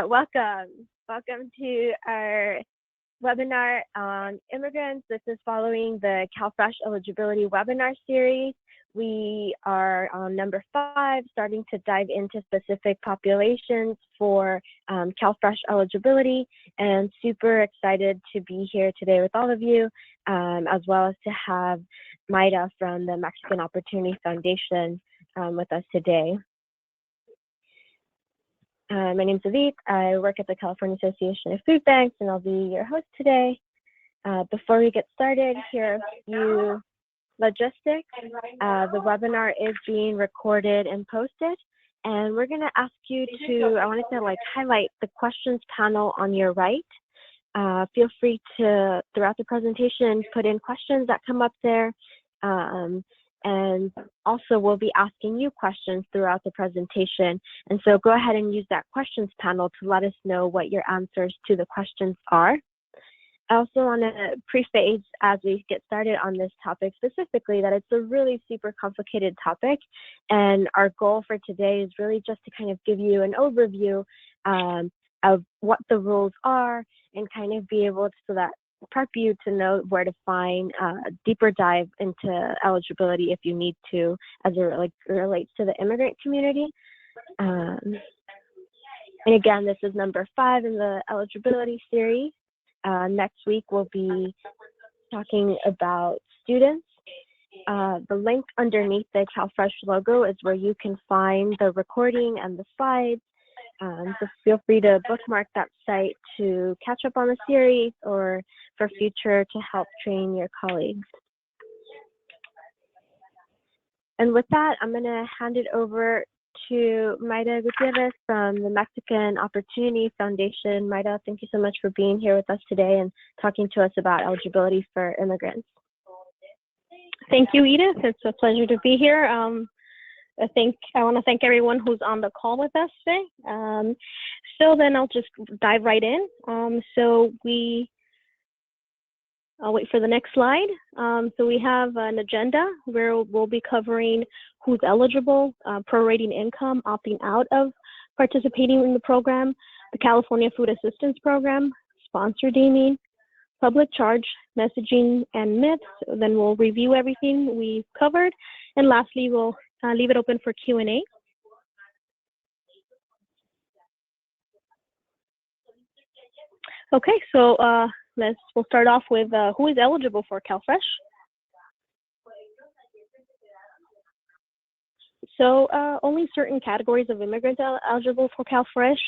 Welcome to our webinar on immigrants. This is following the CalFresh eligibility webinar series. We are on number 5, starting to dive into specific populations for CalFresh eligibility, and super excited to be here today with all of you, as well as to have Mayra from the Mexican Opportunity Foundation with us today. My name is Avit. I work at the California Association of Food Banks, and I'll be your host today. Before we get started, here are a few logistics. The webinar is being recorded and posted, and we're going to ask you to, I wanted to highlight the questions panel on your right. Feel free to, throughout the presentation, put in questions that come up there. And also we'll be asking you questions throughout the presentation. And so go ahead and use that questions panel to let us know what your answers to the questions are. I also want to preface as we get started on this topic specifically that it's a really super complicated topic. And our goal for today is really just to kind of give you an overview of what the rules are and kind of be able to, so that prep you to know where to find a deeper dive into eligibility if you need to, as it relates to the immigrant community. And again, this is number 5 in the eligibility series. Next week we'll be talking about students. The link underneath the CalFresh logo is where you can find the recording and the slides. So feel free to bookmark that site to catch up on the series or for future to help train your colleagues. And with that, I'm going to hand it over to Mayra Gutierrez from the Mexican Opportunity Foundation. Mayra, thank you so much for being here with us today and talking to us about eligibility for immigrants. Thank you, Edith. It's a pleasure to be here. I want to thank everyone who's on the call with us today. So then I'll just dive right in. I'll wait for the next slide. So we have an agenda where we'll be covering who's eligible, prorating income, opting out of participating in the program, the California Food Assistance Program, sponsor deeming, public charge, messaging, and myths. Then we'll review everything we've covered. And lastly, we'll leave it open for Q&A. Okay, so we'll start off with who is eligible for CalFresh. So only certain categories of immigrants are eligible for CalFresh.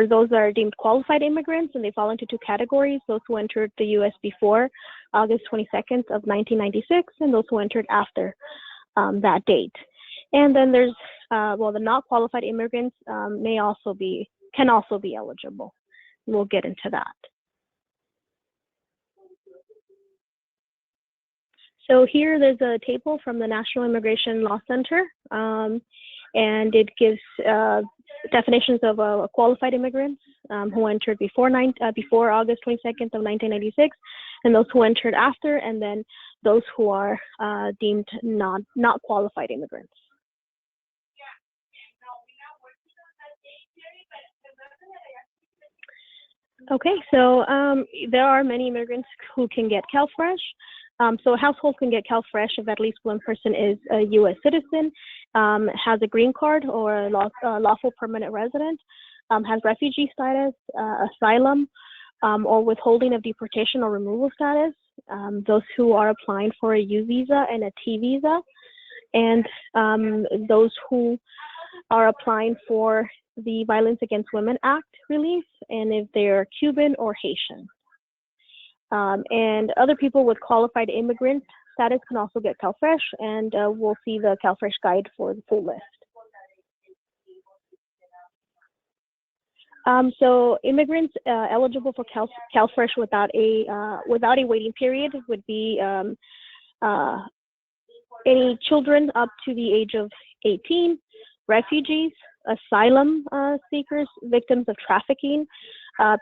Those that are deemed qualified immigrants, and they fall into 2 categories: those who entered the U.S. before August 22nd of 1996, and those who entered after that date. And then there's the not qualified immigrants can also be eligible. We'll get into that. So here there's a table from the National Immigration Law Center, and it gives definitions of qualified immigrants who entered before August 22nd of 1996, and those who entered after, and then those who are deemed not qualified immigrants. Okay, so there are many immigrants who can get CalFresh. So a household can get CalFresh if at least one person is a U.S. citizen, has a green card or a lawful permanent resident, has refugee status, asylum, or withholding of deportation or removal status, those who are applying for a U visa and a T visa, and those who are applying for the Violence Against Women Act relief, and if they're Cuban or Haitian. And other people with qualified immigrant status can also get CalFresh, and we'll see the CalFresh guide for the full list. So immigrants eligible for CalFresh without a waiting period would be any children up to the age of 18, refugees, asylum seekers, victims of trafficking,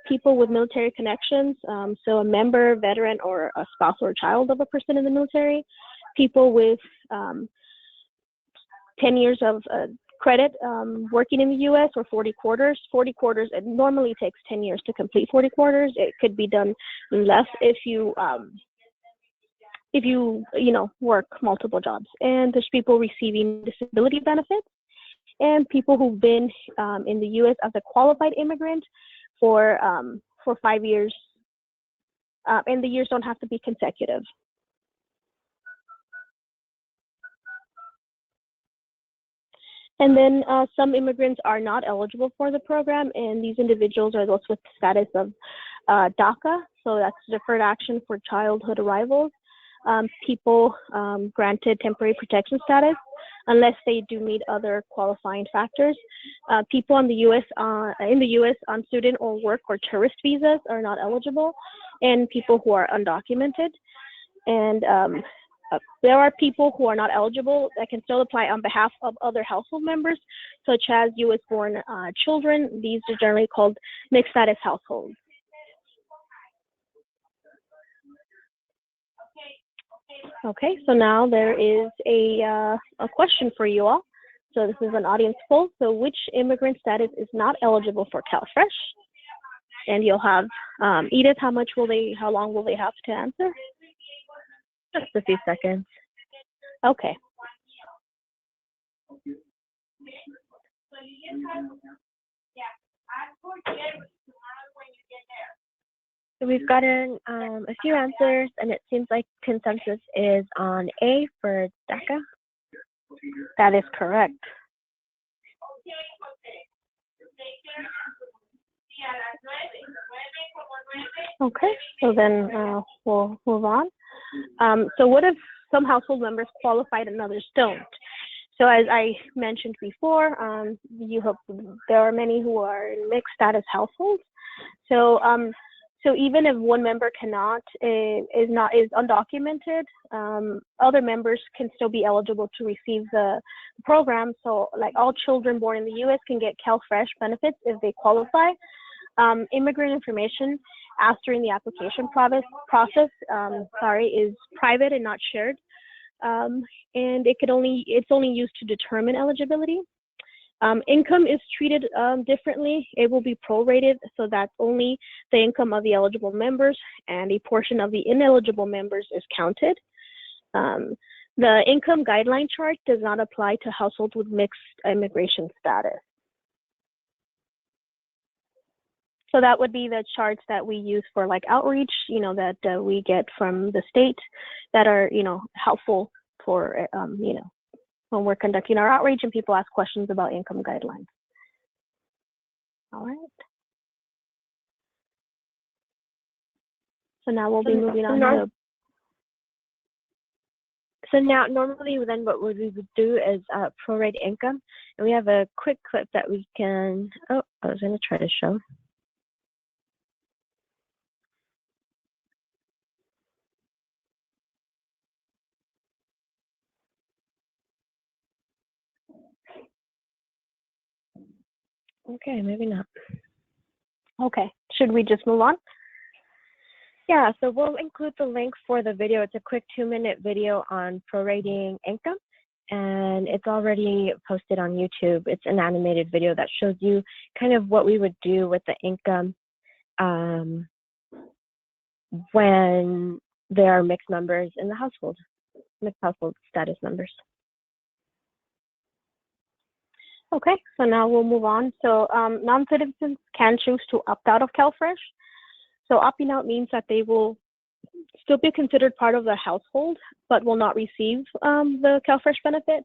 people with military connections, so a member, veteran, or a spouse or a child of a person in the military, people with 10 years of credit working in the U.S. or 40 quarters. 40 quarters, it normally takes 10 years to complete 40 quarters. It could be done less if you work multiple jobs. And there's people receiving disability benefits and people who've been in the U.S. as a qualified immigrant for 5 years, and the years don't have to be consecutive. And then some immigrants are not eligible for the program, and these individuals are those with status of DACA, so that's Deferred Action for Childhood Arrivals, people granted temporary protection status, unless they do meet other qualifying factors. People in the U.S. On student or work or tourist visas are not eligible, and people who are undocumented. And there are people who are not eligible that can still apply on behalf of other household members, such as U.S.-born children. These are generally called mixed status households. Okay, so now there is a question for you all. So this is an audience poll. So which immigrant status is not eligible for CalFresh? And you'll have Edith. How long will they have to answer? Just a few seconds. Okay. So we've gotten a few answers, and it seems like consensus is on A for DACA. That is correct. Okay, so then we'll move on. So what if some household members qualified and others don't? So as I mentioned before, there are many who are in mixed status households. So even if one member is undocumented, other members can still be eligible to receive the program. So like all children born in the U.S. can get CalFresh benefits if they qualify. Immigrant information asked during the application process is private and not shared, and it's only used to determine eligibility. Income is treated differently. It will be prorated, so that only the income of the eligible members and a portion of the ineligible members is counted. The income guideline chart does not apply to households with mixed immigration status. So that would be the charts that we use for like outreach, that we get from the state that are, helpful for, when we're conducting our outreach and people ask questions about income guidelines. All right. So now we'll be moving on to. So now, normally then what we would do is prorate income. And we have a quick clip that we can, I was going to try to show. Okay, maybe not. Okay, should we just move on? Yeah, so we'll include the link for the video. It's a quick 2-minute video on prorating income, and it's already posted on YouTube. It's an animated video that shows you kind of what we would do with the income when there are mixed members in the household, mixed household status members. Okay, so now we'll move on. So non-citizens can choose to opt out of CalFresh. So opting out means that they will still be considered part of the household, but will not receive the CalFresh benefit.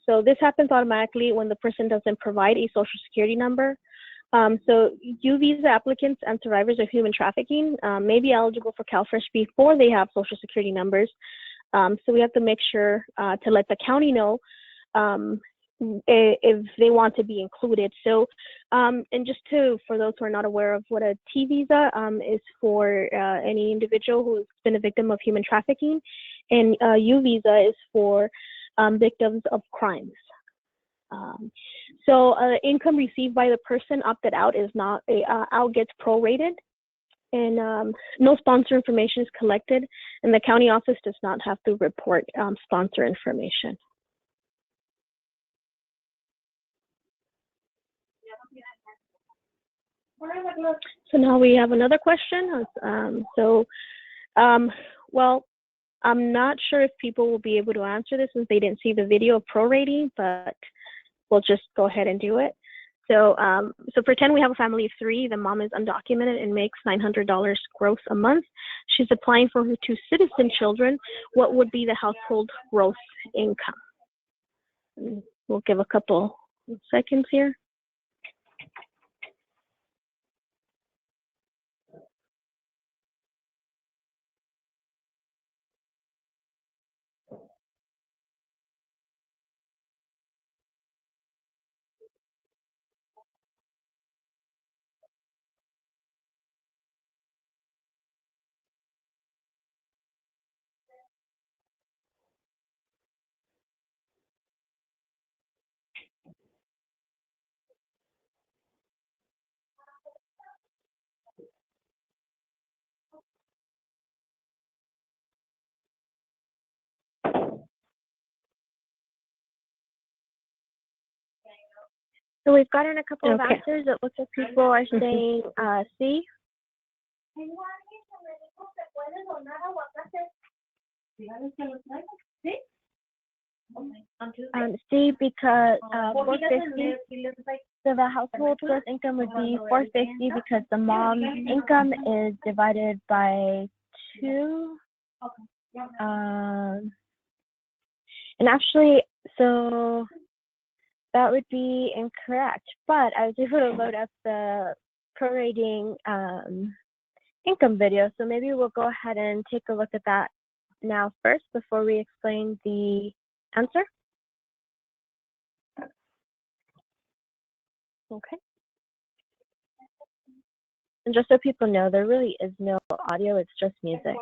So this happens automatically when the person doesn't provide a social security number. So U visa applicants and survivors of human trafficking may be eligible for CalFresh before they have social security numbers. So we have to make sure to let the county know if they want to be included. So, and just for those who are not aware of what a T visa is for any individual who's been a victim of human trafficking, and U visa is for victims of crimes. So income received by the person opted out is not gets prorated, and no sponsor information is collected, and the county office does not have to report sponsor information. So now we have another question. Well, I'm not sure if people will be able to answer this since they didn't see the video of prorating, but we'll just go ahead and do it. So pretend we have a family of 3. The mom is undocumented and makes $900 gross a month. She's applying for her 2 citizen children. What would be the household gross income? We'll give a couple seconds here. So we've gotten a couple of answers. It looks like people are saying C. C because 450. So the household gross income would be 450 because the mom's income is divided by 2. And actually, so that would be incorrect. But I was able to load up the prorating income video. So maybe we'll go ahead and take a look at that now first before we explain the answer. Okay. And just so people know, there really is no audio, it's just music.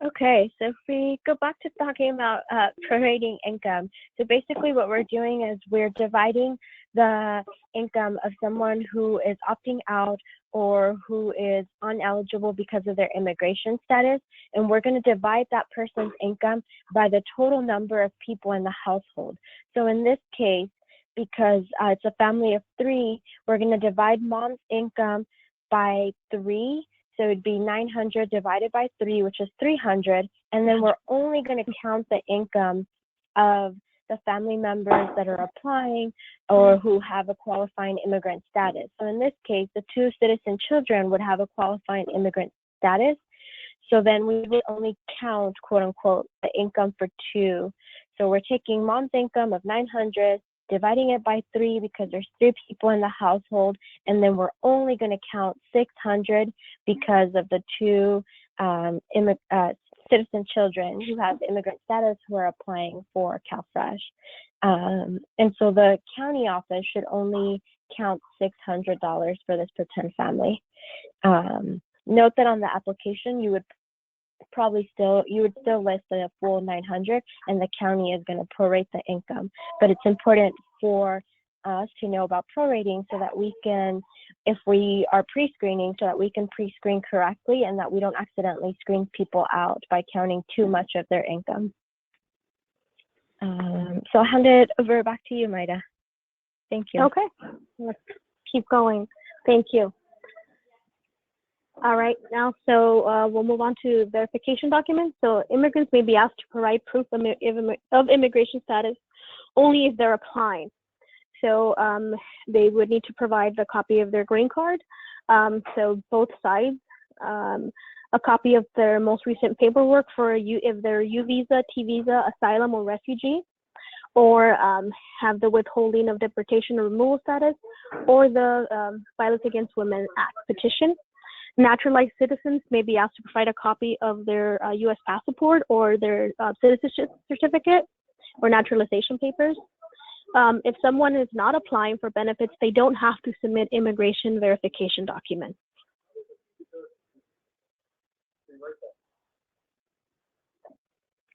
Okay, so if we go back to talking about prorating income, so basically what we're doing is we're dividing the income of someone who is opting out or who is ineligible because of their immigration status, and we're going to divide that person's income by the total number of people in the household. So in this case, because it's a family of 3, we're going to divide mom's income by 3. So it'd be 900 divided by 3, which is 300. And then we're only going to count the income of the family members that are applying or who have a qualifying immigrant status. So in this case, the 2 citizen children would have a qualifying immigrant status. So then we would only count, quote unquote, the income for 2. So we're taking mom's income of 900, dividing it by 3 because there's 3 people in the household, and then we're only going to count 600 because of the 2 citizen children who have immigrant status who are applying for CalFresh. And so the county office should only count $600 for this pretend family. Note that on the application, you would still list the full 900, and the county is going to prorate the income. But it's important for us to know about prorating so that we can, if we are pre-screening, so that we can pre-screen correctly and that we don't accidentally screen people out by counting too much of their income. So I'll hand it over back to you, Mayra. Thank you. Okay, let's keep going. Thank you. All right, now, so we'll move on to verification documents. So immigrants may be asked to provide proof of immigration status only if they're applying. So they would need to provide the copy of their green card. So both sides, a copy of their most recent paperwork for if they're U visa, T visa, asylum, or refugee, or have the withholding of deportation or removal status, or the Violence Against Women Act petition. Naturalized citizens may be asked to provide a copy of their U.S. passport or their citizenship certificate or naturalization papers. If someone is not applying for benefits, they don't have to submit immigration verification documents.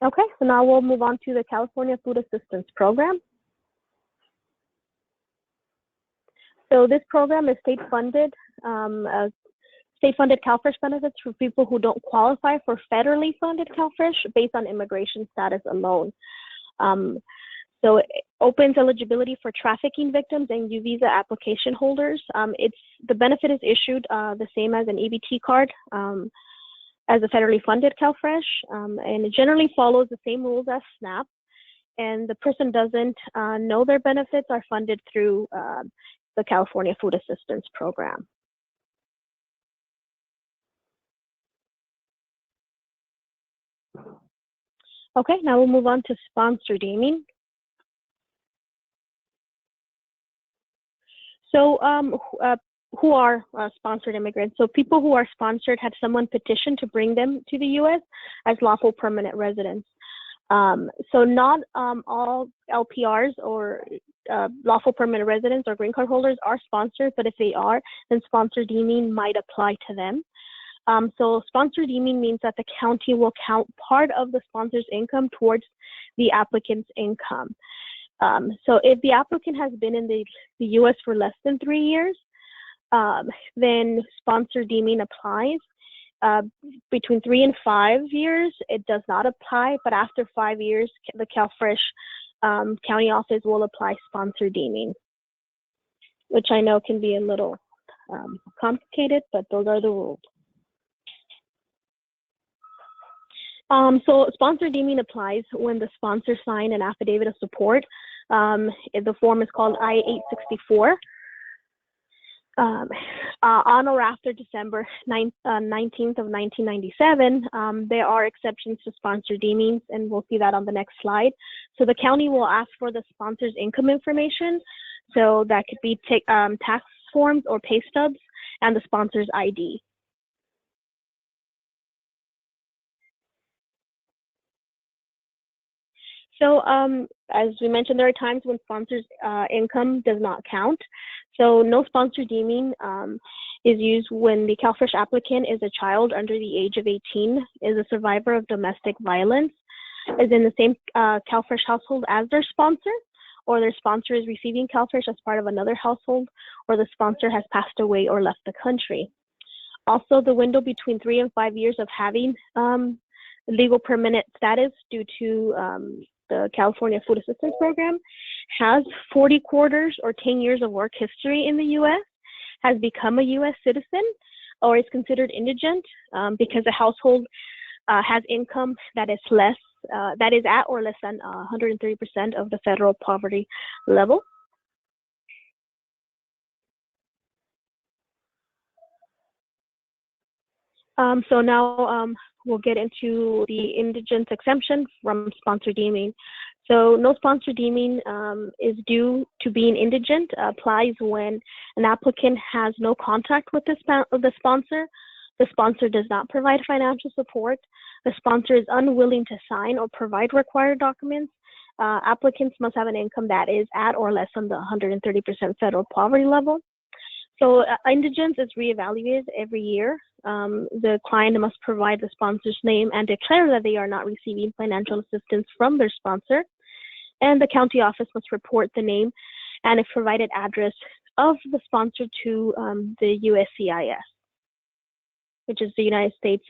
Okay, so now we'll move on to the California Food Assistance Program. So this program is state-funded. State-funded CalFresh benefits for people who don't qualify for federally funded CalFresh based on immigration status alone. So it opens eligibility for trafficking victims and U visa application holders. The benefit is issued the same as an EBT card as a federally funded CalFresh, and it generally follows the same rules as SNAP. And the person doesn't know their benefits are funded through the California Food Assistance Program. Okay, now we'll move on to sponsor deeming. So who are sponsored immigrants? So people who are sponsored had someone petition to bring them to the U.S. as lawful permanent residents. So not all LPRs or lawful permanent residents or green card holders are sponsored, but if they are, then sponsor deeming might apply to them. So sponsor deeming means that the county will count part of the sponsor's income towards the applicant's income. So if the applicant has been in the U.S. for less than 3 years, then sponsor deeming applies. Between 3 and 5 years, it does not apply, but after 5 years, the CalFresh county office will apply sponsor deeming, which I know can be a little complicated, but those are the rules. So sponsor deeming applies when the sponsor sign an affidavit of support. The form is called I-864. On or after December 19th of 1997, there are exceptions to sponsor deemings, and we'll see that on the next slide. So the county will ask for the sponsor's income information. So that could be tax forms or pay stubs and the sponsor's ID. So as we mentioned, there are times when sponsors' income does not count. So no sponsor deeming is used when the CalFresh applicant is a child under the age of 18, is a survivor of domestic violence, is in the same CalFresh household as their sponsor, or their sponsor is receiving CalFresh as part of another household, or the sponsor has passed away or left the country. Also, the window between 3 and 5 years of having legal permanent status due to the California Food Assistance Program has 40 quarters or 10 years of work history in the U.S., has become a U.S. citizen, or is considered indigent because a household has income that is less, that is at or less than 130% of the federal poverty level. So now we'll get into the Indigents exemption from sponsor deeming. So no sponsor deeming is due to being indigent, applies when an applicant has no contact with the sponsor. The sponsor does not provide financial support. The sponsor is unwilling to sign or provide required documents. Applicants must have an income that is at or less than the 130% federal poverty level. So indigence is reevaluated every year. The client must provide the sponsor's name and declare that they are not receiving financial assistance from their sponsor. And the county office must report the name and a provided address of the sponsor to the USCIS, which is the United States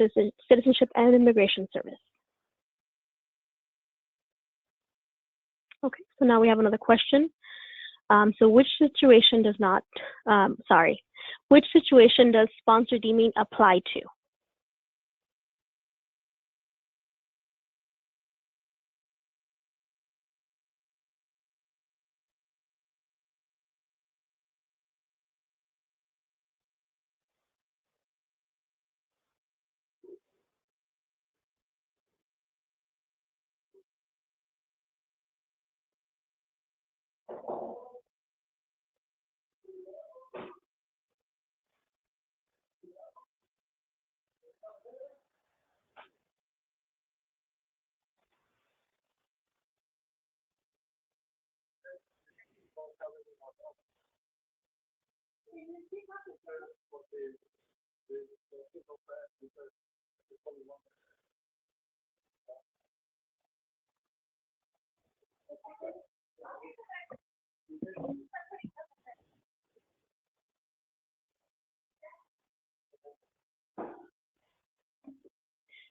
Citizenship and Immigration Service. Okay, so now we have another question. So which situation does sponsor deeming apply to?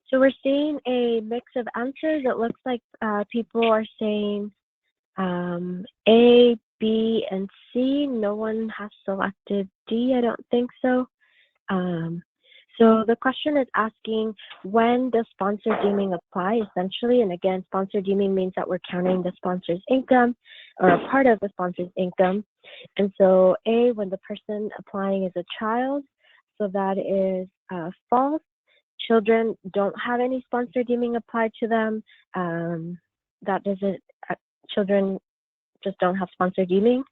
So we're seeing a mix of answers. It looks like people are saying A, B, and C. No one has selected D, I don't think so. So the question is asking, when does sponsor deeming apply, essentially? And again, sponsor deeming means that we're counting the sponsor's income or a part of the sponsor's income. And so A, when the person applying is a child, so that is false. Children don't have any sponsor deeming applied to them. That doesn't, children just don't have sponsor deeming.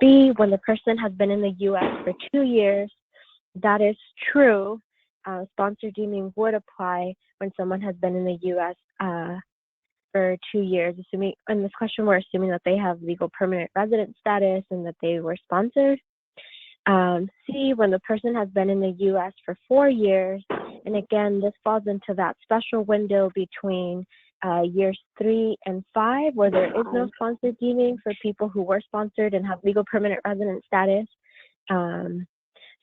B, when the person has been in the US for 2 years, that is true. Sponsor deeming would apply when someone has been in the US for 2 years, assuming, in this question, we're assuming that they have legal permanent resident status and that they were sponsored. C, when the person has been in the US for 4 years, and again, this falls into that special window between years 3 and 5, where there is no sponsor deeming for people who were sponsored and have legal permanent resident status.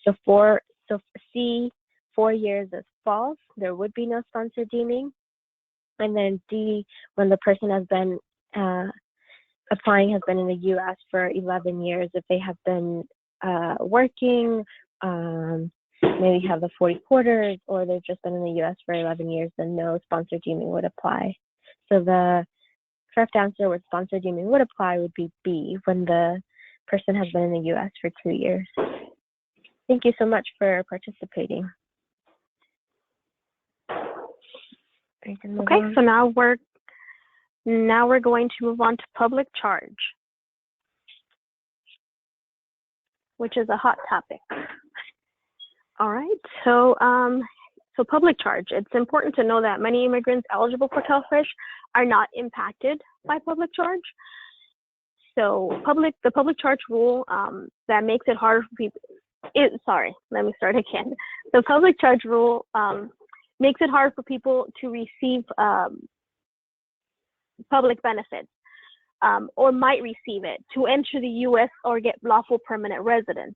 So C, 4 years is false. There would be no sponsor deeming. And then D, when the person has been applying has been in the US for 11 years, if they have been working, maybe have the 40 quarters, or they've just been in the US for 11 years, then no sponsor deeming would apply. So the correct answer where sponsor deeming would apply would be B, when the person has been in the US for 2 years. Thank you so much for participating. Okay, so now we're going to move on to public charge, which is a hot topic. All right, so public charge. It's important to know that many immigrants eligible for CalFresh are not impacted by public charge. So the public charge rule that makes it harder for people. Let me start again. The public charge rule makes it hard for people to receive public benefits or might receive it to enter the U.S. or get lawful permanent residence.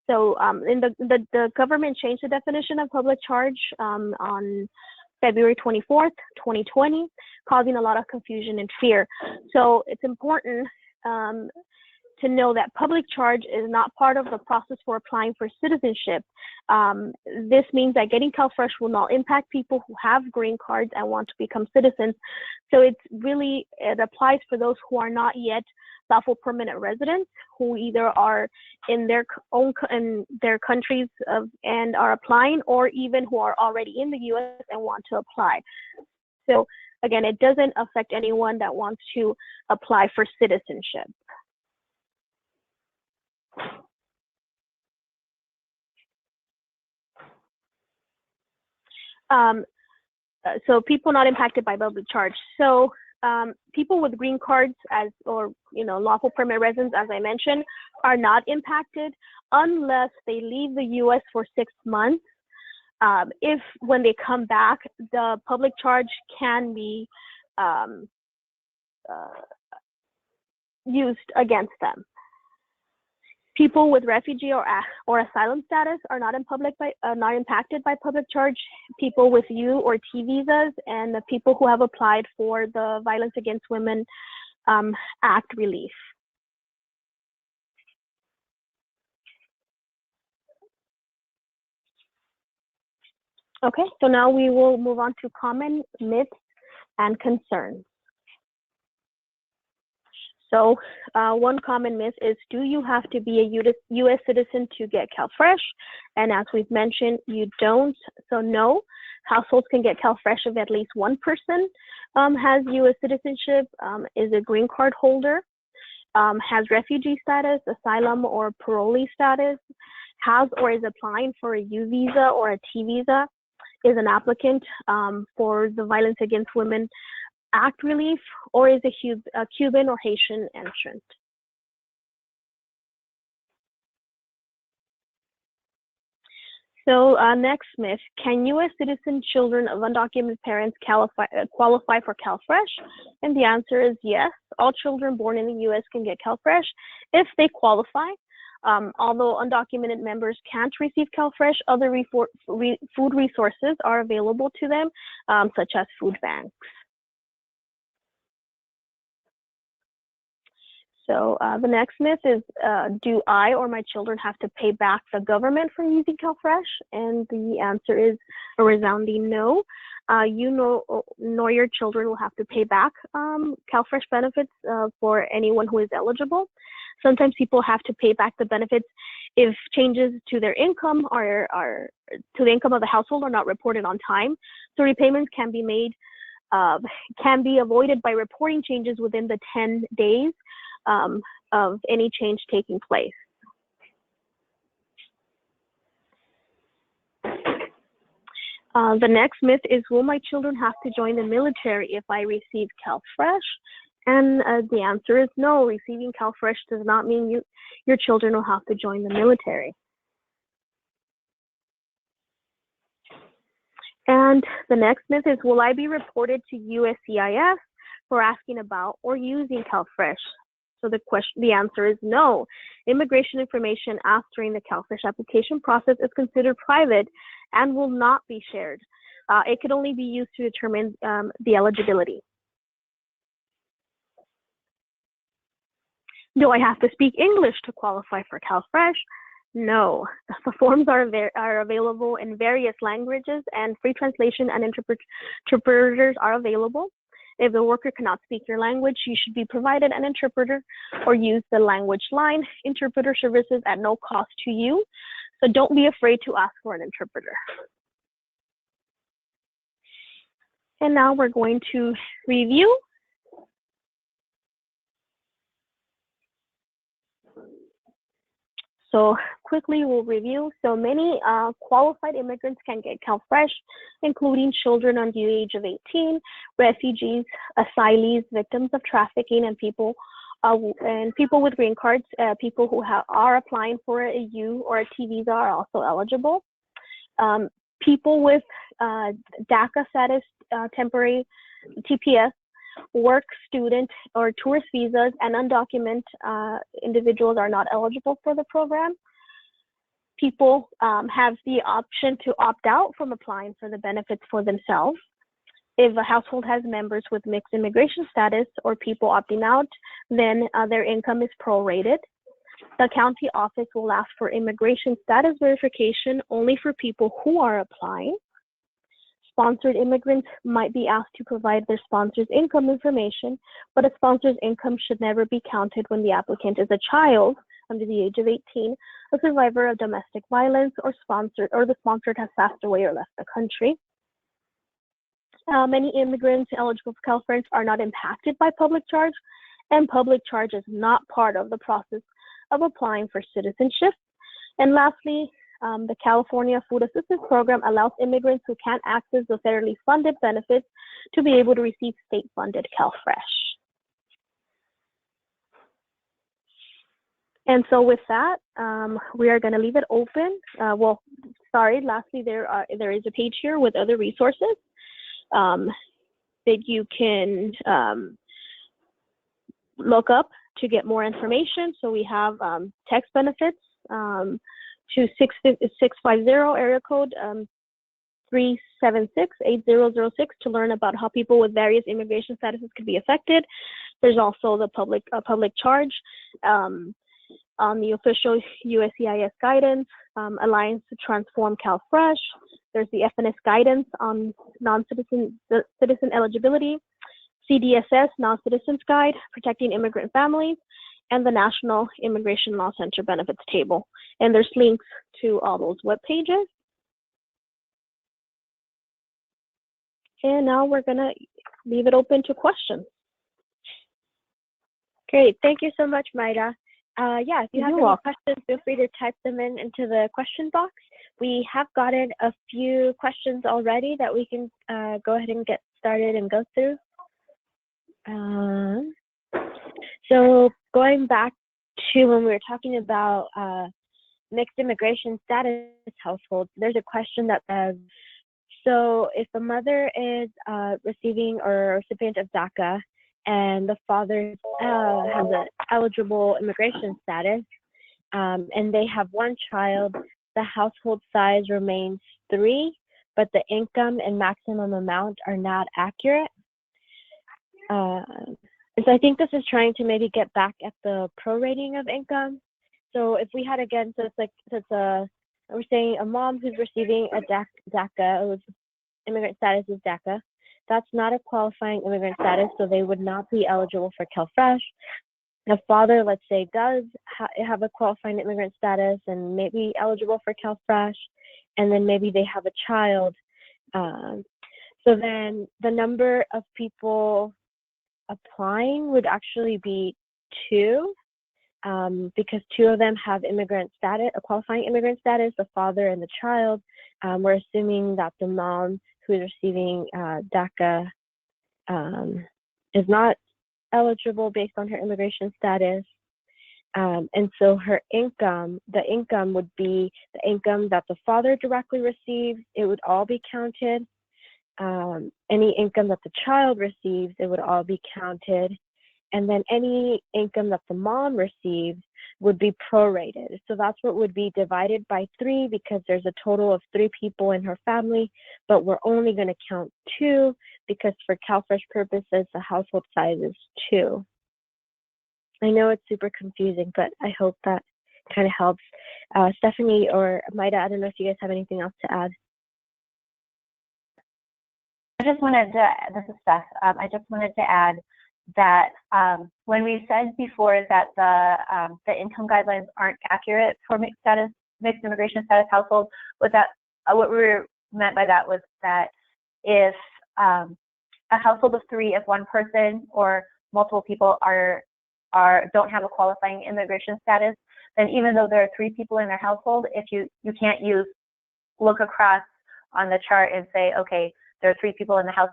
So the government changed the definition of public charge on February 24th, 2020, causing a lot of confusion and fear. So it's important to know that public charge is not part of the process for applying for citizenship. This means that getting CalFresh will not impact people who have green cards and want to become citizens. So it applies for those who are not yet lawful permanent residents, who either are in their countries and are applying, or even who are already in the U.S. and want to apply. So again, it doesn't affect anyone that wants to apply for citizenship. So people not impacted by public charge. So people with green cards or lawful permanent residents, as I mentioned, are not impacted unless they leave the U.S. for 6 months. If when they come back, the public charge can be used against them. People with refugee or asylum status are not impacted by public charge. People with U or T visas, and the people who have applied for the Violence Against Women Act relief. Okay, so now we will move on to common myths and concerns. So one common myth is, do you have to be a U.S. citizen to get CalFresh? And as we've mentioned, you don't. So no, households can get CalFresh if at least one person has U.S. citizenship, is a green card holder, has refugee status, asylum or parolee status, has or is applying for a U visa or a T visa, is an applicant for the Violence Against Women Act relief, or is a Cuban or Haitian entrant. So next myth, can U.S. citizen children of undocumented parents qualify for CalFresh? And the answer is yes. All children born in the U.S. can get CalFresh if they qualify. Although undocumented members can't receive CalFresh, other food resources are available to them, such as food banks. So the next myth is, do I or my children have to pay back the government for using CalFresh? And the answer is a resounding no. You nor your children will have to pay back CalFresh benefits for anyone who is eligible. Sometimes people have to pay back the benefits if changes to their income or to the income of the household are not reported on time. So repayments can be made, can be avoided by reporting changes within the 10 days of any change taking place. The next myth is, will my children have to join the military if I receive CalFresh? And the answer is no. Receiving CalFresh does not mean your children will have to join the military. And the next myth is, will I be reported to USCIS for asking about or using CalFresh? So the answer is no. Immigration information asked during the CalFresh application process is considered private and will not be shared. It could only be used to determine the eligibility. Do I have to speak English to qualify for CalFresh? No. The forms are available in various languages, and free translation and interpreters are available. If the worker cannot speak your language, you should be provided an interpreter or use the language line interpreter services at no cost to you. So don't be afraid to ask for an interpreter. And now we're going to review. So quickly we'll review. So many qualified immigrants can get CalFresh, including children under the age of 18, refugees, asylees, victims of trafficking, and people with green cards. People who are applying for a U or a T visa are also eligible. People with DACA status, temporary TPS, work, student, or tourist visas, and undocumented individuals are not eligible for the program. People have the option to opt out from applying for the benefits for themselves. If a household has members with mixed immigration status or people opting out then their income is prorated. The county office will ask for immigration status verification only for people who are applying. Sponsored immigrants might be asked to provide their sponsor's income information, but a sponsor's income should never be counted when the applicant is a child under the age of 18, a survivor of domestic violence, or the sponsored has passed away or left the country. Many immigrants eligible for CalFresh are not impacted by public charge, and public charge is not part of the process of applying for citizenship. And lastly, the California Food Assistance Program allows immigrants who can't access the federally funded benefits to be able to receive state-funded CalFresh. And so with that, we are going to leave it open. Lastly, there is a page here with other resources that you can look up to get more information. So we have tax benefits to 650 area code 376-8006 to learn about how people with various immigration statuses could be affected. There's also the public charge on the official USCIS guidance, Alliance to Transform CalFresh. There's the FNS guidance on non-citizen eligibility, CDSS non-citizens guide, protecting immigrant families, and the National Immigration Law Center benefits table. And there's links to all those web pages. And now we're gonna leave it open to questions. Great, thank you so much, Mayra. Yeah, if you have any questions, feel free to type them into the question box. We have gotten a few questions already that we can go ahead and get started and go through. So going back to when we were talking about mixed immigration status households, there's a question that says, so if the mother is receiving or recipient of DACA and the father has an eligible immigration status and they have one child, the household size remains 3, but the income and maximum amount are not accurate. And so I think this is trying to maybe get back at the prorating of income. So if we had, again, we're saying a mom who's receiving a DACA, whose immigrant status is DACA, that's not a qualifying immigrant status, so they would not be eligible for CalFresh. The father, let's say, does have a qualifying immigrant status and may be eligible for CalFresh, and then maybe they have a child. So then the number of people applying would actually be 2, because 2 of them have immigrant status, a qualifying immigrant status, the father and the child. We're assuming that the mom who is receiving DACA is not eligible based on her immigration status. And so her income, the income would be the income that the father directly receives. It would all be counted. Any income that the child receives, it would all be counted. And then any income that the mom receives would be prorated. So that's what would be divided by 3, because there's a total of 3 people in her family, but we're only going to count 2 because for CalFresh purposes, the household size is 2. I know it's super confusing, but I hope that kind of helps. Stephanie or Mayra, I don't know if you guys have anything else to add. This is Steph. I just wanted to add that when we said before that the income guidelines aren't accurate for mixed immigration status households, what we meant by that was that if a household of 3, if one person or multiple people don't have a qualifying immigration status, then even though there are 3 people in their household, if you can't look across on the chart and say, okay, there are 3 people in the house.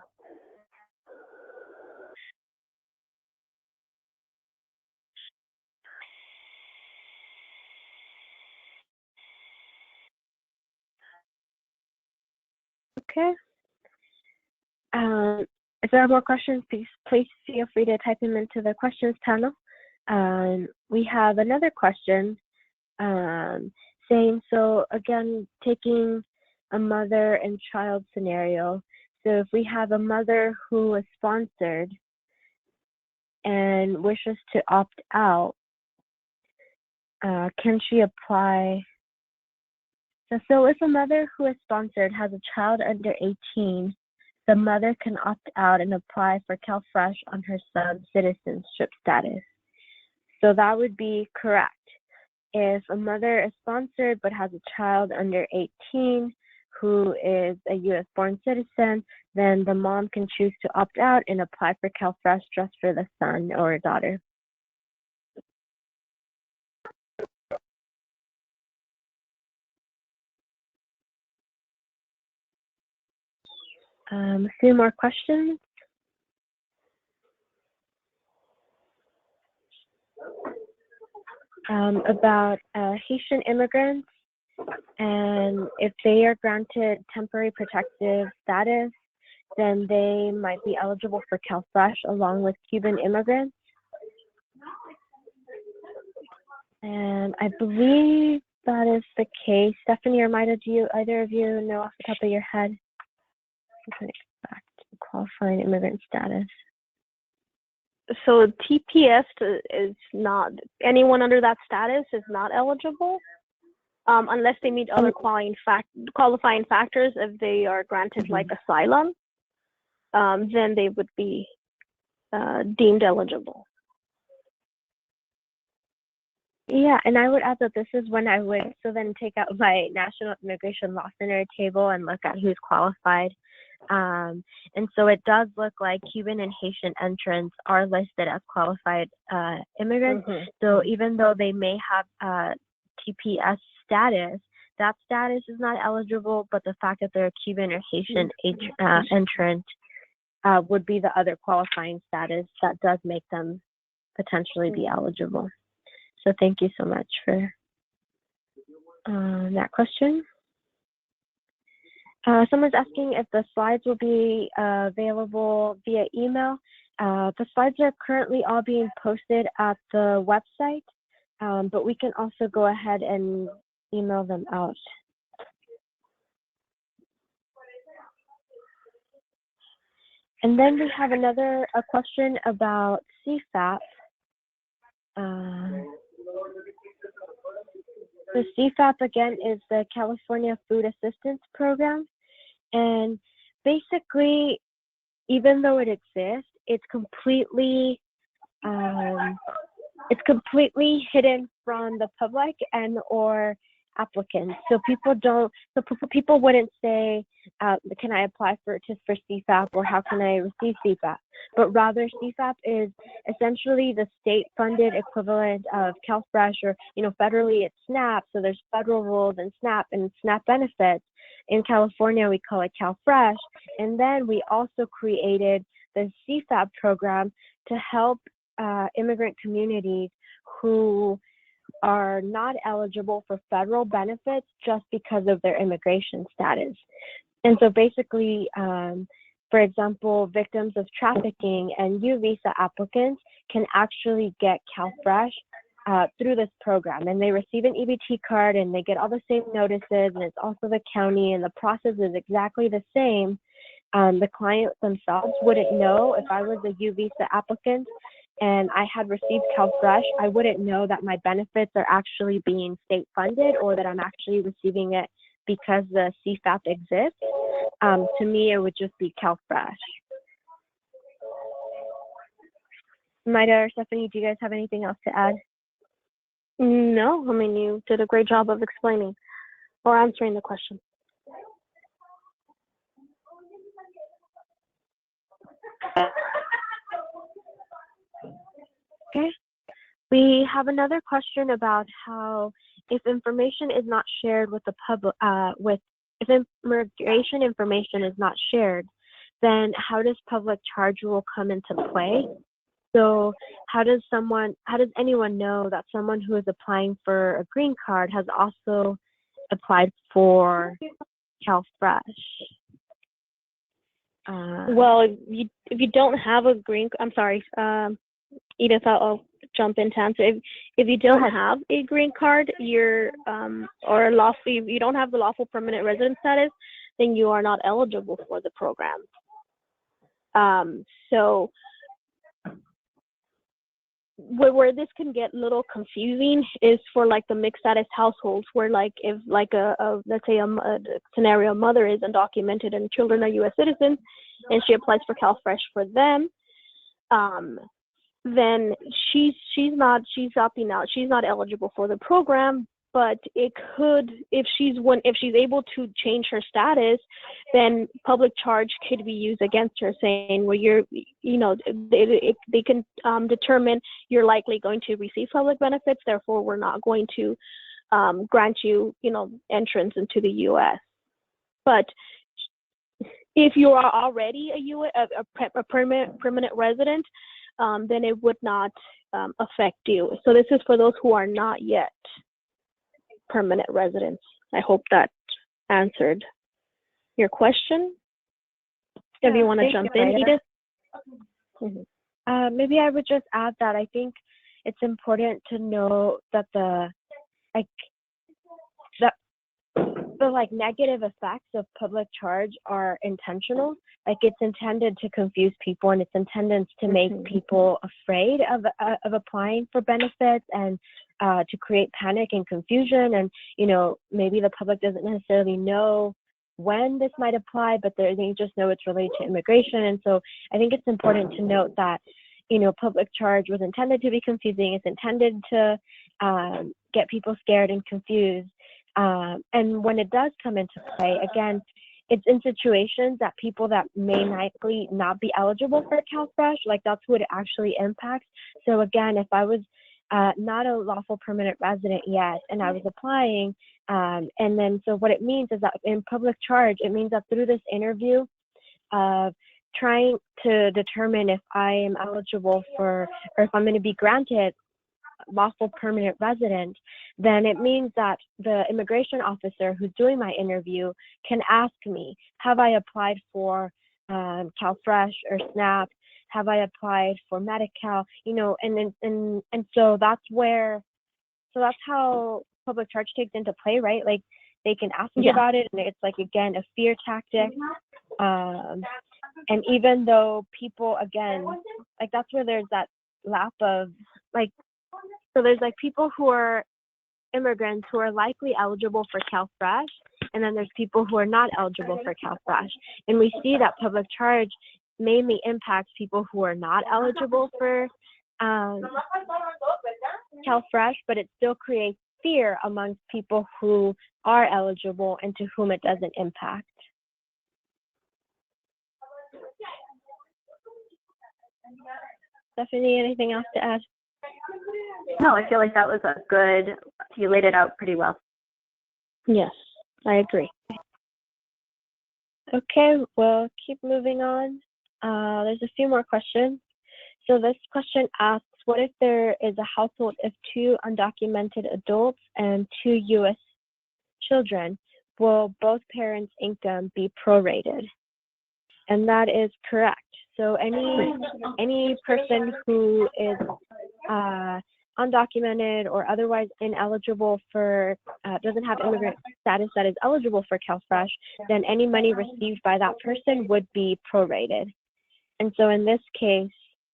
Okay. If there are more questions, please feel free to type them into the questions panel. We have another question saying, so again, taking a mother and child scenario. So if we have a mother who is sponsored and wishes to opt out, can she apply? So if a mother who is sponsored has a child under 18, the mother can opt out and apply for CalFresh on her son's citizenship status. So that would be correct. If a mother is sponsored but has a child under 18 who is a U.S.-born citizen, then the mom can choose to opt out and apply for CalFresh just for the son or daughter. A few more questions. About Haitian immigrants, and if they are granted temporary protective status, then they might be eligible for CalFresh along with Cuban immigrants. And I believe that is the case. Stephanie or Mayra, do either of you know off the top of your head? Back to qualifying immigrant status. So TPS is not, anyone under that status is not eligible unless they meet other qualifying factors. If they are granted like asylum, then they would be deemed eligible. Yeah, and I would add that this is when I would then take out my National Immigration Law Center table and look at who's qualified. And so it does look like Cuban and Haitian entrants are listed as qualified immigrants. So even though they may have TPS status, that status is not eligible, but the fact that they're a Cuban or Haitian entrant would be the other qualifying status that does make them potentially be eligible. So thank you so much for that question. Someone's asking if the slides will be available via email. The slides are currently all being posted at the website, but we can also go ahead and email them out. And then we have a question about CFAP. The CFAP, again, is the California Food Assistance Program. And basically, even though it exists, it's completely hidden from the public and or applicants. So people wouldn't say, can I apply for CFAP, or how can I receive CFAP? But rather, CFAP is essentially the state-funded equivalent of CalFresh, or federally it's SNAP. So there's federal rules and SNAP benefits. In California, we call it CalFresh. And then we also created the CFAP program to help immigrant communities who are not eligible for federal benefits just because of their immigration status. And so basically, for example, victims of trafficking and U visa applicants can actually get CalFresh through this program, and they receive an EBT card and they get all the same notices, and it's also the county, and the process is exactly the same. The client themselves wouldn't know. If I was a U visa applicant and I had received CalFresh, I wouldn't know that my benefits are actually being state funded, or that I'm actually receiving it because the CFAP exists. To me, it would just be CalFresh. Mayra or Stephanie, do you guys have anything else to add? No, I mean, you did a great job of explaining or answering the question. Okay. We have another question about how if information is not shared with the public, if immigration information is not shared, then how does public charge rule come into play? So how does anyone know that someone who is applying for a green card has also applied for CalFresh? Well, if you don't have a green, I'm sorry, Edith, I'll jump in to answer. If you don't have a green card, you're or lawfully, if you don't have the lawful permanent resident status, then you are not eligible for the program. So where this can get a little confusing is for like the mixed status households, where like if like let's say a scenario, mother is undocumented and children are U.S. citizens, and she applies for CalFresh for them, then she's opting out. She's not eligible for the program. But it could, if she's able to change her status, then public charge could be used against her, saying, well, they can determine you're likely going to receive public benefits, therefore we're not going to grant you, entrance into the U.S. But if you are already a permanent resident, then it would not affect you. So this is for those who are not yet permanent residents. I hope that answered your question. If you want to jump in, Edith. Maybe I would just add that I think it's important to know that the negative effects of public charge are intentional. Like, it's intended to confuse people, and it's intended to make people afraid of applying for benefits, and to create panic and confusion. And maybe the public doesn't necessarily know when this might apply, but they just know it's related to immigration. And so I think it's important to note that public charge was intended to be confusing. It's intended to get people scared and confused. And when it does come into play, again, it's in situations that people that may likely not be eligible for CalFresh, like that's what it actually impacts. So again, if I was not a lawful permanent resident yet, and I was applying, and then so what it means is that in public charge, it means that through this interview of trying to determine if I am eligible for, or if I'm going to be granted lawful permanent resident, then it means that the immigration officer who's doing my interview can ask me, have I applied for CalFresh or SNAP? Have I applied for Medi-Cal? And so that's how public charge takes into play, right? Like, they can ask me about it, and it's like, again, a fear tactic. And even though people, again, like, that's where there's that lap of like, so there's like people who are immigrants who are likely eligible for CalFresh, and then there's people who are not eligible for CalFresh. And we see that public charge mainly impacts people who are not eligible for CalFresh, but it still creates fear amongst people who are eligible and to whom it doesn't impact. Stephanie, anything else to add? No, I feel like that was you laid it out pretty well. Yes, I agree. Okay, we'll keep moving on. There's a few more questions. So this question asks, what if there is a household of 2 undocumented adults and 2 U.S. children? Will both parents' income be prorated? And that is correct. So any person who is undocumented or otherwise ineligible for, doesn't have immigrant status that is eligible for CalFresh, then any money received by that person would be prorated. And so in this case,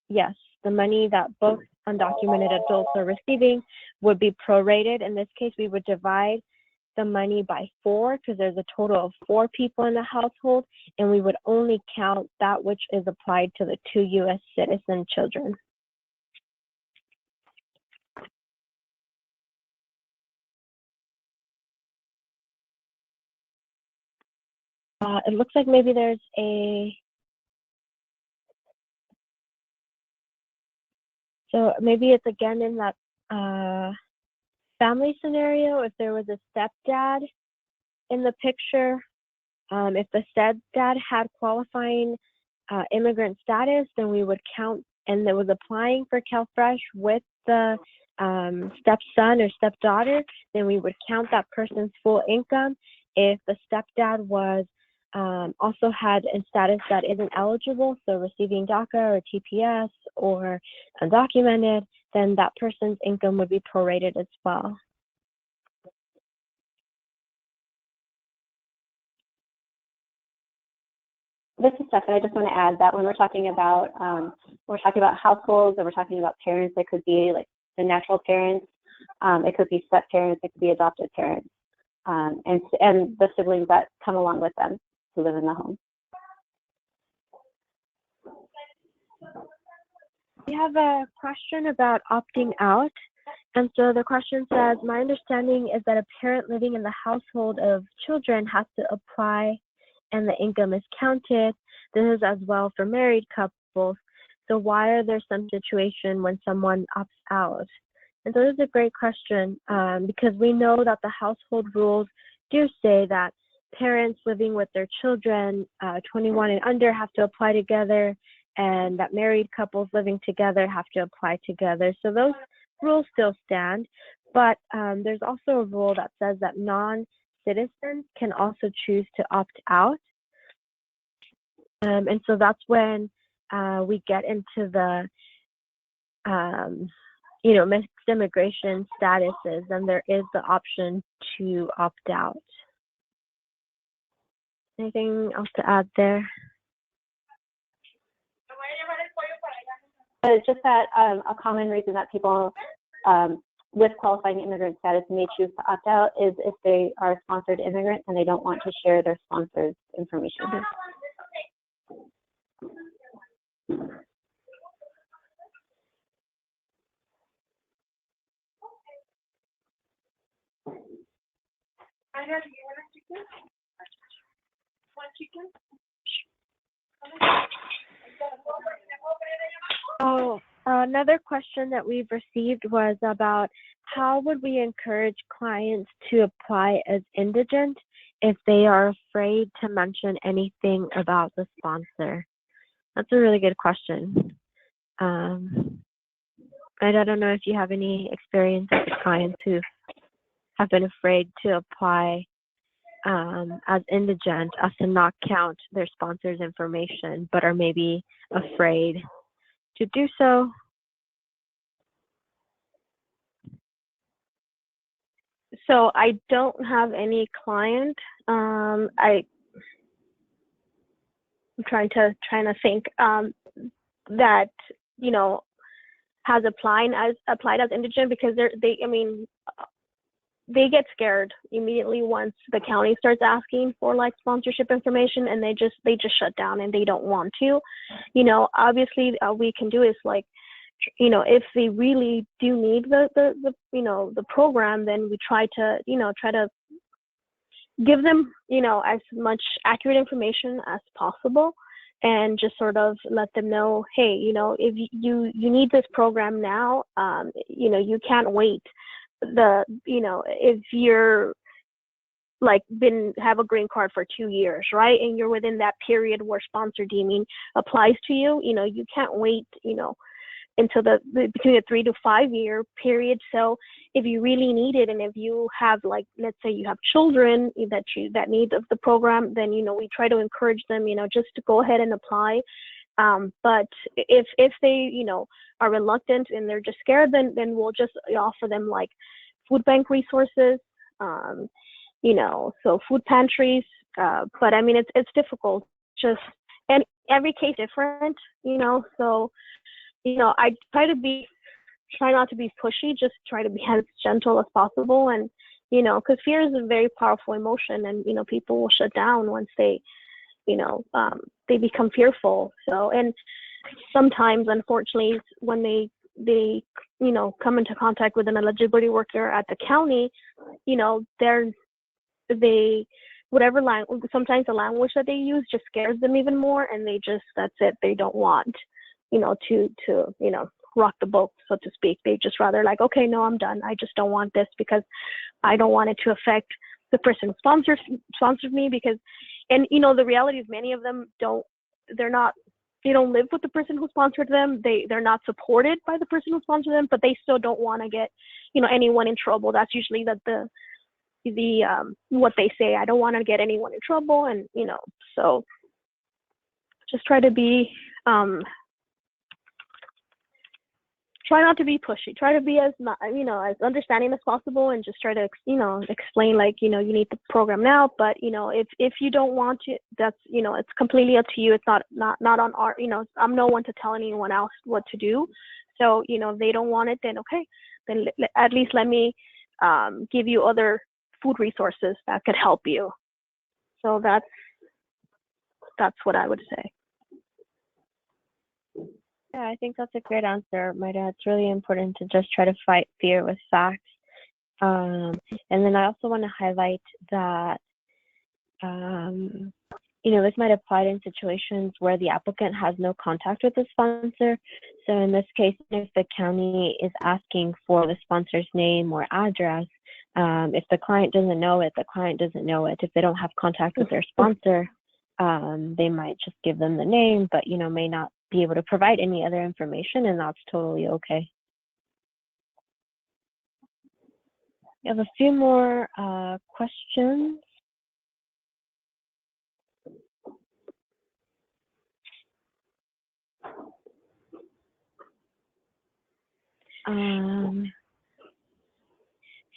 yes, the money that both undocumented adults are receiving would be prorated. In this case, we would divide the money by 4, because there's a total of 4 people in the household, and we would only count that which is applied to the 2 U.S. citizen children. It looks like maybe there's so maybe it's again in that family scenario, if there was a stepdad in the picture, if the stepdad had qualifying immigrant status, then we would count, and that was applying for CalFresh with the stepson or stepdaughter, then we would count that person's full income. If the stepdad was also had a status that isn't eligible, so receiving DACA or TPS or undocumented, then that person's income would be prorated as well. this is Steph, and I just want to add that when we're talking about households, and we're talking about parents, it could be like the natural parents, it could be step parents, it could be adopted parents, and the siblings that come along with them who live in the home. We have a question about opting out. And so the question says, my understanding is that a parent living in the household of children has to apply and the income is counted. This is as well for married couples. So why are there some situations when someone opts out? And so this is a great question because we know that the household rules do say that parents living with their children, 21 and under, have to apply together, and that married couples living together have to apply together. So those rules still stand, but there's also a rule that says that non-citizens can also choose to opt out. And so that's when we get into the, mixed immigration statuses, and there is the option to opt out. Anything else to add there? It's just that a common reason that people with qualifying immigrant status may choose to opt out is if they are sponsored immigrants and they don't want to share their sponsor's information. Oh, another question that we've received was about how would we encourage clients to apply as indigent if they are afraid to mention anything about the sponsor? That's a really good question. I don't know if you have any experience with clients who have been afraid to apply as indigent, as to not count their sponsor's information, but are maybe afraid to do so. So I don't have any client. I'm trying to think that has applied as indigent, because they get scared immediately once the county starts asking for like sponsorship information, and they just shut down and they don't want to. Obviously we can do is like, if they really do need the program, then we try to give them as much accurate information as possible, and just sort of let them know, hey, if you need this program now, you can't wait. If you're like have a green card for 2 years, right, and you're within that period where sponsor deeming applies to you, you can't wait, until between a 3 to 5 year period. So if you really need it, and if you have, like, let's say you have children that need the program, then we try to encourage them, just to go ahead and apply. But if they are reluctant and they're just scared, then we'll just offer them like food bank resources, so food pantries. But I mean, it's difficult, and every case different, so I try not to be pushy, just try to be as gentle as possible. And because fear is a very powerful emotion, and people will shut down once they they become fearful. So, and sometimes, unfortunately, when they come into contact with an eligibility worker at the county, whatever language, sometimes the language that they use just scares them even more, and that's it. They don't want to rock the boat, so to speak. They just rather like, okay, no, I'm done. I just don't want this, because I don't want it to affect the person who sponsored me, because, and the reality is many of them don't live with the person who sponsored them. They're not supported by the person who sponsored them, but they still don't want to get anyone in trouble. That's usually the what they say. I don't want to get anyone in trouble, and so just try to be try not to be pushy. Try to be as as understanding as possible, and just try to explain like you need the program now. But if you don't want to, that's it's completely up to you. It's not on our I'm no one to tell anyone else what to do. So if they don't want it, then okay, then at least let me give you other food resources that could help you. So that's what I would say. Yeah, I think that's a great answer, Mayra. It's really important to just try to fight fear with facts. And then I also want to highlight that, this might apply in situations where the applicant has no contact with the sponsor. So in this case, if the county is asking for the sponsor's name or address, if the client doesn't know it, the client doesn't know it. If they don't have contact with their sponsor, they might just give them the name, but may not be able to provide any other information, and that's totally okay. We have a few more questions.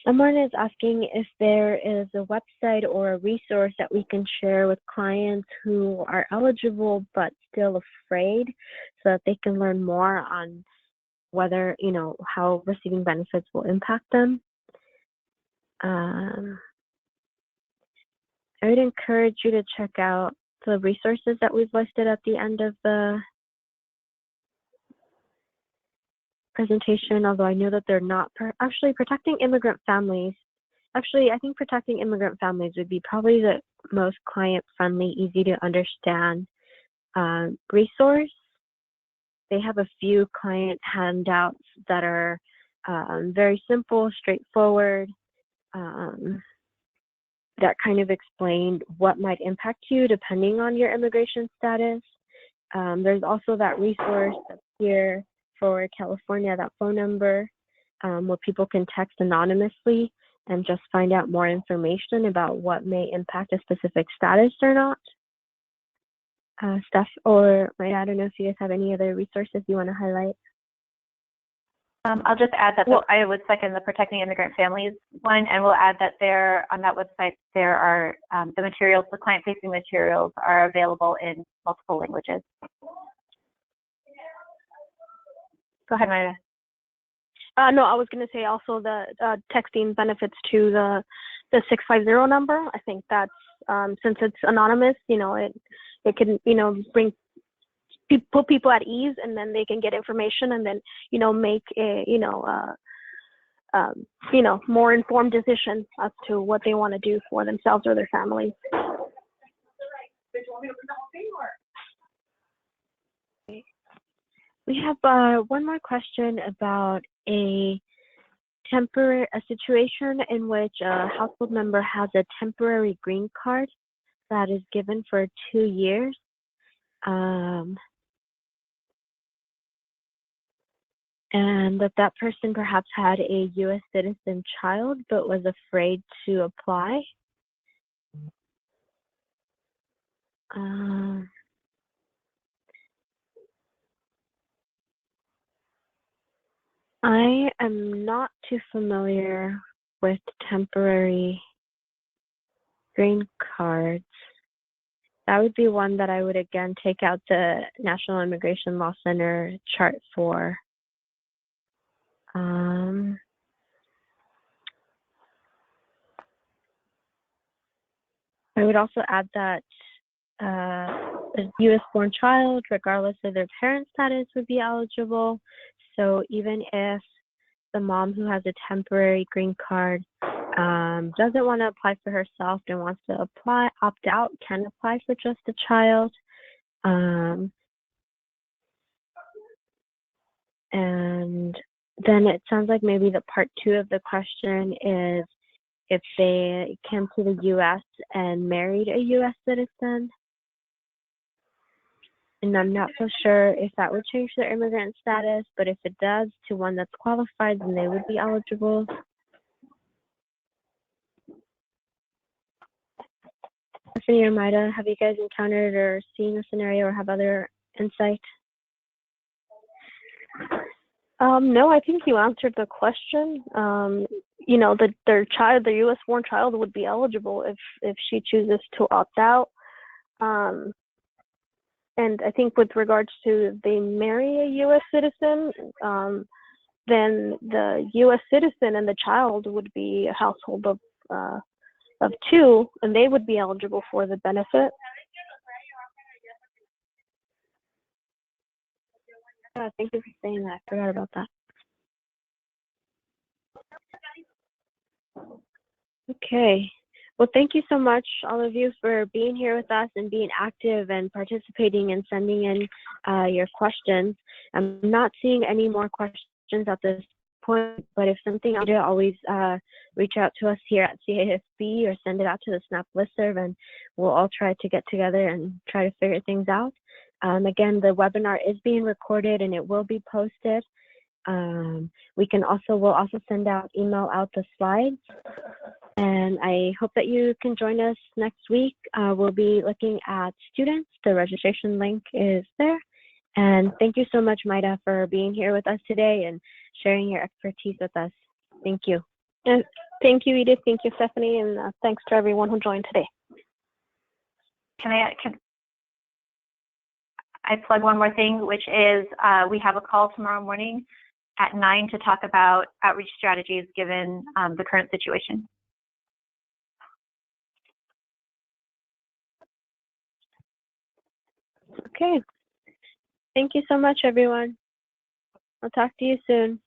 Someone is asking if there is a website or a resource that we can share with clients who are eligible but still afraid, so that they can learn more on whether, how receiving benefits will impact them. I would encourage you to check out the resources that we've listed at the end of the presentation, although I know that they're not actually protecting immigrant families. Actually, I think protecting immigrant families would be probably the most client-friendly, easy to understand resource. They have a few client handouts that are very simple, straightforward, that kind of explain what might impact you depending on your immigration status. There's also that resource that's here for California, that phone number, where people can text anonymously and just find out more information about what may impact a specific status or not. Steph or Mayra, I don't know if you guys have any other resources you want to highlight. I'll just add that I would second the Protecting Immigrant Families one, and we'll add that there on that website there are the materials, the client-facing materials are available in multiple languages. Go ahead, Mayra. No, I was going to say also the texting benefits to the 650 number. I think that's since it's anonymous, it can put people at ease, and then they can get information, and then make a more informed decision as to what they want to do for themselves or their families. We have one more question about a situation in which a household member has a temporary green card that is given for 2 years. And that person perhaps had a U.S. citizen child but was afraid to apply. I am not too familiar with temporary green cards. That would be one that I would again take out the National Immigration Law Center chart for. I would also add that a U.S.-born child, regardless of their parent status, would be eligible. So even if the mom who has a temporary green card doesn't want to apply for herself and wants to opt out, can apply for just a child. And then it sounds like maybe the part 2 of the question is if they came to the U.S. and married a U.S. citizen. And I'm not so sure if that would change their immigrant status, but if it does to one that's qualified, then they would be eligible. Stephanie or Mayra, have you guys encountered or seen a scenario or have other insight? No, I think you answered the question. You know, their child, the U.S. born child, would be eligible if she chooses to opt out. And I think with regards to if they marry a U.S. citizen, then the U.S. citizen and the child would be a household of two, and they would be eligible for the benefit. Thank you for saying that. I forgot about that. Okay. Well, thank you so much, all of you, for being here with us and being active and participating and sending in your questions. I'm not seeing any more questions at this point, but if something else, always reach out to us here at CAFB or send it out to the SNAP listserv, and we'll all try to get together and try to figure things out. Again, the webinar is being recorded and it will be posted. We'll also send out the slides. And I hope that you can join us next week. We'll be looking at students. The registration link is there. And thank you so much, Mayra, for being here with us today and sharing your expertise with us. Thank you. And thank you, Edith. Thank you, Stephanie. And thanks to everyone who joined today. Can I plug one more thing, which is we have a call tomorrow morning at 9 to talk about outreach strategies given the current situation. Okay. Thank you so much, everyone. I'll talk to you soon.